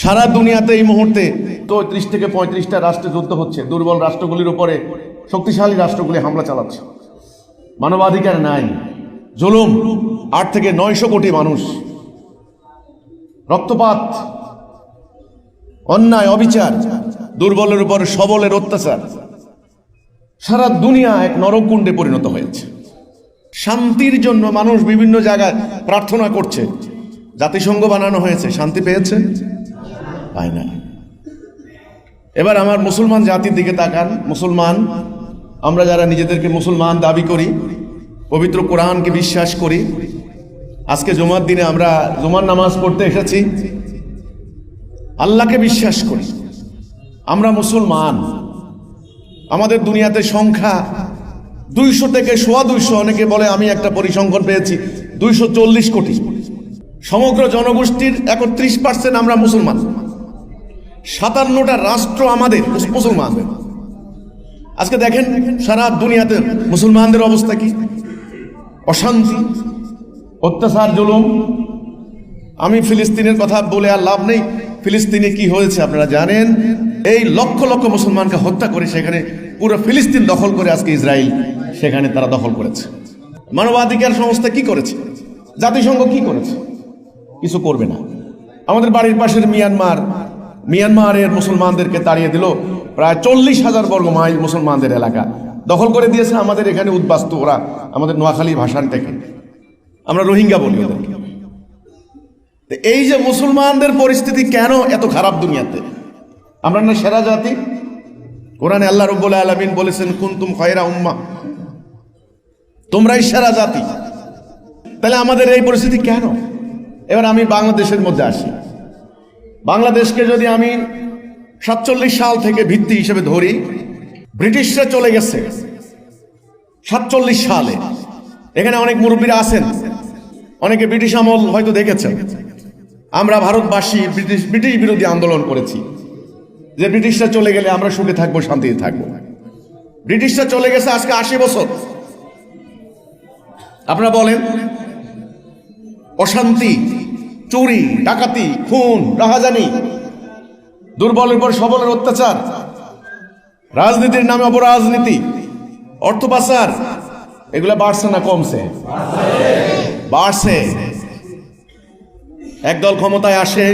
সারা দুনিয়াতে এই মুহূর্তে ৩০ থেকে ৩৫টা রাষ্ট্রে যুদ্ধ হচ্ছে। দুর্বল রাষ্ট্রগুলির উপরে শক্তিশালী রাষ্ট্রগুলি হামলা চালাচ্ছে। মানবাধিকার নাই, জুলুম, ৮ থেকে ৯০০ কোটি মানুষ, রক্তপাত, অন্যায়, অবিচার, দুর্বলের উপর সবলের অত্যাচার, সারা দুনিয়া এক নরকুণ্ডে পরিণত হয়েছে। শান্তির জন্য মানুষ বিভিন্ন জায়গায় প্রার্থনা করছে। জাতিসংঘ বানানো হয়েছে, শান্তি পেয়েছে? পায় না। এবার আমার মুসলমান জাতির দিকে তাকান। মুসলমান আমরা যারা নিজেদেরকে মুসলমান দাবি করি, পবিত্র কোরআনকে বিশ্বাস করি, আজকে জুমার দিনে আমরা জুমার নামাজ পড়তে এসেছি, আল্লাহকে বিশ্বাস করি, আমরা মুসলমান। আমাদের দুনিয়াতে সংখ্যা ২০০ থেকে ২৫০, অনেকে বলে, আমি একটা পরিসংখ্যান পেয়েছি ২৪০ কোটি। সমগ্র জনগোষ্ঠীর ৩১% আমরা মুসলমান। ৫৭টা রাষ্ট্র আমাদের মুসলমান। আজকে দেখেন সারা দুনিয়াতে মুসলমানদের অবস্থা কি, অশান্তি, অত্যাচার, জুলুম। আমি ফিলিস্তিনের কথা বলে আর লাভ নেই। ফিলিস্তিনে কি হয়েছে আপনারা জানেন। এই লক্ষ লক্ষ মুসলমানকে হত্যা করে সেখানে পুরো ফিলিস্তিন দখল করে আজকে ইসরায়েল সেখানে তারা দখল করেছে। মানবাধিকার সংস্থা কি করেছে? জাতিসংঘ কি করেছে? কিছু করবে না। আমাদের বাড়ির পাশের মিয়ানমারের মুসলমানদেরকে তাড়িয়ে দিল। প্রায় ৪০,০০০ বর্গ মাইল মুসলমানদের এলাকা দখল করে দিয়েছে। আমাদের এখানে উদ্বাস্তু ওরা, আমাদের নোয়াখালী ভাষান থেকে আমরা রোহিঙ্গা বলি ওদেরকে। এই যে মুসলমানদের পরিস্থিতি কেন এত খারাপ দুনিয়াতে? আমরা না সেরা জাতি? কোরআনে আল্লাহ রাব্বুল আলামিন বলেছেন, কুনতুম খায়রা উম্মাহ, তোমরাই সেরা জাতি। তাহলে আমাদের এই পরিস্থিতি কেন? এবার আমি বাংলাদেশের মধ্যে আসি। বাংলাদেশকে যদি আমি ৪৭ সাল থেকে ভিত্তি হিসেবে ধরি, ব্রিটিশরা চলে গেছে ৪৭ সালে। এখানে অনেক মুরব্বীরা আছেন, অনেকে ব্রিটিশ আমল হয়তো দেখেছেন। আমরা ভারতবাসী ব্রিটিশ বিরোধী আন্দোলন করেছি যে ব্রিটিশরা চলে গেলে আমরা সুখে থাকবো, শান্তিতে থাকবো। ব্রিটিশরা চলে গেছে আজকে ৮০ বছর। আপনারা বলেন, অশান্তি, চুরি, ডাকাতি, খুন, রাহাজানি, দুর্বলের উপর সবলের অত্যাচার, রাজনীতির নামে অপরাজনীতি, অর্থ পাচার, এগুলা বাড়ছে না কমছে? বাড়ছে। একদল ক্ষমতায় আসে,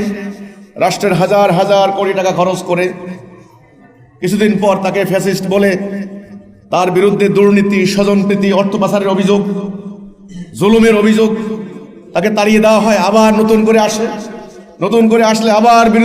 রাষ্ট্রের হাজার হাজার কোটি টাকা খরচ করে, কিছুদিন পর তাকে ফ্যাসিস্ট বলে, তার বিরুদ্ধে দুর্নীতি, স্বজনপ্রীতি, অর্থ পাচারের অভিযোগ, জুলুমের অভিযোগ, তাকে তাড়িয়ে দেওয়া হয়। আবার নতুন করে আসে, নতুন করে আসলে আবার